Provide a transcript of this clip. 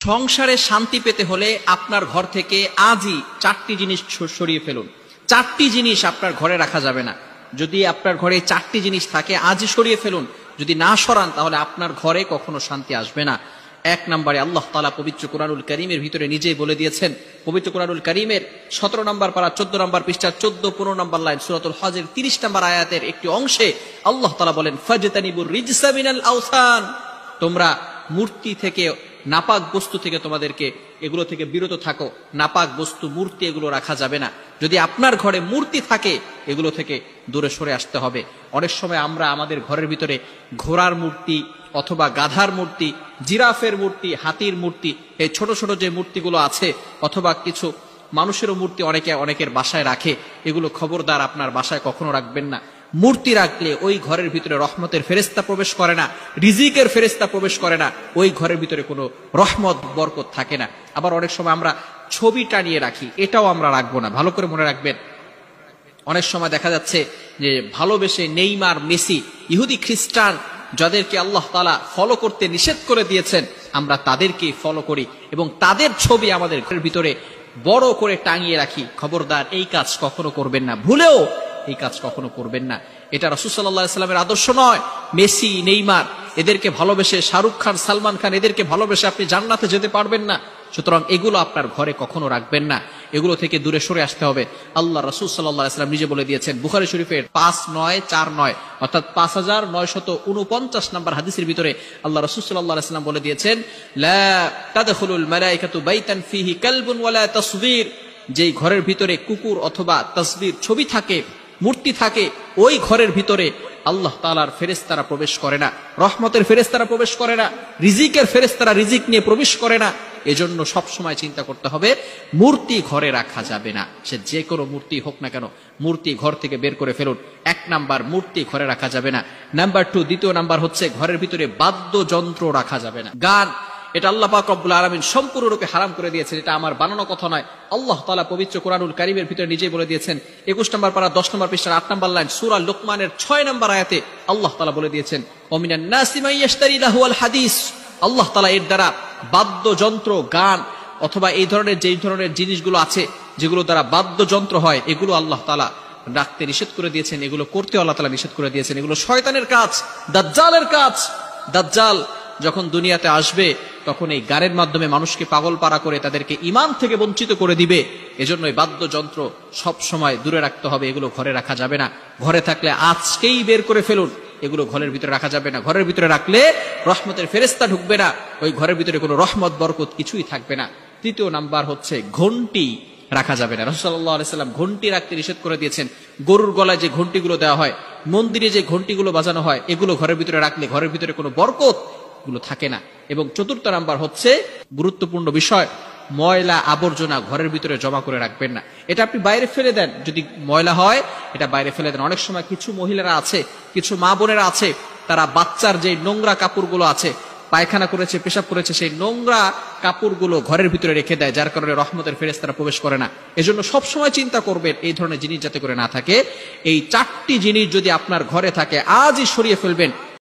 সংসারে শান্তি পেতে হলে আপনার ঘর থেকে আজই 4টি জিনিস সরিয়ে ফেলুন। 4টি জিনিস আপনার ঘরে রাখা যাবে না। যদি আপনার ঘরে 4টি জিনিস থাকে আজই সরিয়ে ফেলুন। যদি না সরান তাহলে আপনার ঘরে কখনো শান্তি আসবে না। 1 নম্বরে আল্লাহ তাআলা পবিত্র কোরআনুল কারীমের ভিতরে নিজেই বলে দিয়েছেন। পবিত্র কোরআনুল কারীমের 17 নম্বর পারা 14 নম্বর পৃষ্ঠা 14-15 নম্বর লাইন সূরাতুল হজের 30 নম্বর আয়াতের একটি অংশে আল্লাহ তাআলা বলেন, ফাজতানিবুর রিজসা মিনাল আওসান, তোমরা মূর্তি থেকে, নাপাক বস্তু থেকে তোমাদেরকে এগুলো থেকে বিরত থাকো। নাপাক বস্তু, মূর্তি এগুলো রাখা যাবে না। যদি আপনার ঘরে মূর্তি থাকে এগুলো থেকে দূরে সরে আসতে হবে। অনেক সময় আমরা আমাদের ঘরের ভিতরে ঘোড়ার মূর্তি অথবা গাধার মূর্তি, জিরাফের মূর্তি, হাতির মূর্তি, এই ছোট ছোট যে মূর্তিগুলো আছে, অথবা কিছু মানুষেরও মূর্তি অনেকের বাসায় রাখে। এগুলো খবরদার আপনার বাসায় কখনো রাখবেন না। মূর্তি রাখলে ওই ঘরের ভিতরে রহমতের ফেরেশতা প্রবেশ করে না, রিজিকের ফেরেশতা প্রবেশ করে না, ওই ঘরের ভিতরে কোনো রহমত বরকত থাকে না। আবার অনেক সময় আমরা ছবি টানিয়ে রাখি, এটাও আমরা রাখবো না। ভালো করে মনে রাখবেন, অনেক সময় দেখা যাচ্ছে যে ভালোবেসে নেইমার, মেসি, ইহুদি খ্রিস্টান যাদেরকে আল্লাহ তাআলা ফলো করতে নিষেধ করে দিয়েছেন, আমরা তাদেরকে ফলো করি এবং তাদের ছবি আমাদের ঘরের ভিতরে বড় করে টাঙিয়ে রাখি। খবরদার এই কাজ কখনো করবেন না, ভুলেও এই কাজ কখনো করবেন না। এটা রাসূল সাল্লাল্লাহু আলাইহি সাল্লামের আদর্শ নয়। মেসি, নেইমার এদেরকে ভালোবেসে, শাহরুখ খান, সালমান খান এদেরকে ভালোবেসে আপনি জান্নাতে যেতে পারবেন না। সুতরাং এগুলো আপনার ঘরে কখনো রাখবেন না, এগুলো থেকে দূরে সরে আসতে হবে। আল্লাহ রাসূল সাল্লাল্লাহু আলাইহি সাল্লাম নিজে বলে দিয়েছেন বুখারী শরীফের 5949 অর্থাৎ 5949 নম্বর হাদিসের ভিতরে আল্লাহ রাসূল সাল্লাল্লাহু আলাইহি সাল্লাম বলে দিয়েছেন, লা তাদখুলুল মালায়েকাতু বাইতান ফিহি কালবুন ওয়ালা তাসবির, যেই ঘরের ভিতরে কুকুর অথবা তাসবির, ছবি থাকে, মূর্তি থাকে, ওই ঘরের ভিতরে আল্লাহ তাআলার ফেরেশতারা প্রবেশ করে না, রহমতের ফেরেশতারা প্রবেশ করে না, রিজিকের ফেরেশতারা রিজিক নিয়ে প্রবেশ করে না। এজন্য সব সময় চিন্তা করতে হবে মূর্তি ঘরে রাখা যাবে না। সে যে কোনো মূর্তি হোক না কেন, মূর্তি ঘর থেকে বের করে ফেলুন। 1 নাম্বার, মূর্তি ঘরে রাখা যাবে না। নাম্বার 2, দ্বিতীয় নাম্বার হচ্ছে ঘরের ভিতরে বাদ্যযন্ত্র রাখা যাবে না। গান, এটা আল্লাহ পাক রব্বুল আলামিন সম্পূর্ণরূপে হারাম করে দিয়েছেন। এটা আমার বানানো কথা নয়, আল্লাহ তাআলা পবিত্র কোরআনুল কারীমের ভিতরে নিজেই বলে দিয়েছেন। 21 নম্বর পারা 10 নম্বর পৃষ্ঠার 8 নম্বর লাইন সূরা লুকমানের 6 নম্বর আয়াতে আল্লাহ তাআলা বলে দিয়েছেন, ওমিনান নাসি মান ইয়াশতারি লাহুল হাদিস। আল্লাহ তাআলা এর দ্বারা বাদ্যযন্ত্র, গান অথবা এই ধরনের যেই ধরনের জিনিসগুলো আছে যেগুলো দ্বারা বাদ্যযন্ত্র হয়, এগুলো আল্লাহ তাআলা রাখতে নিষেধ করে দিয়েছেন, এগুলো করতে আল্লাহ তাআলা নিষেধ করে দিয়েছেন। এগুলো শয়তানের কাজ, দাজ্জালের কাজ। দাজ্জাল যখন দুনিয়াতে আসবে তখন এই গানের মাধ্যমে মানুষকে পাগল পারা করে তাদেরকে ঈমান থেকে বঞ্চিত করে দিবে। এজন্য এই বাদ্যযন্ত্র সব সময় দূরে রাখতে হবে, এগুলো ঘরে রাখা যাবে না। ঘরে থাকলে আজকেই বের করে ফেলুন, এগুলো ঘরের ভিতরে রাখা যাবে না। ঘরের ভিতরে রাখলে রহমতের ফেরেশতা ঢুকবে না, ওই ঘরের ভিতরে কোনো রহমত বরকত কিছুই থাকবে না। তৃতীয় নাম্বার হচ্ছে ঘন্টি রাখা যাবে না। রাসূল সাল্লাল্লাহু আলাইহি সাল্লাম ঘন্টি রাখতে নিষেধ করে দিয়েছেন। গরুর গলায় যে ঘন্টিগুলো দেওয়া হয়, মন্দিরে যে ঘন্টিগুলো বাজানো হয়, এগুলো ঘরের ভিতরে রাখলে ঘরের ভিতরে কোনো বরকত গুলো থাকে না। এবং 4র্থ নাম্বার হচ্ছে গুরুত্বপূর্ণ বিষয়, ময়লা আবর্জনা ঘরের ভিতরে জমা করে রাখবেন না। এটা আপনি বাইরে ফেলে দেন, যদি ময়লা হয় এটা বাইরে ফেলে দেন। অনেক সময় কিছু মহিলারা আছে, কিছু মা বোনেরা আছে, তারা বাচ্চার যে নোংরা কাপড়গুলো আছে, পায়খানা করেছে, পেশাব করেছে, সেই নোংরা কাপড়গুলো ঘরের ভিতরে রেখে দেয়, যার কারণে রহমতের ফেরেশতারা প্রবেশ করে না। এজন্য সবসময় চিন্তা করবেন এই ধরনের জিনিস যাতে করে না থাকে। এই 4টি জিনিস যদি আপনার ঘরে থাকে আজই সরিয়ে ফেলবেন।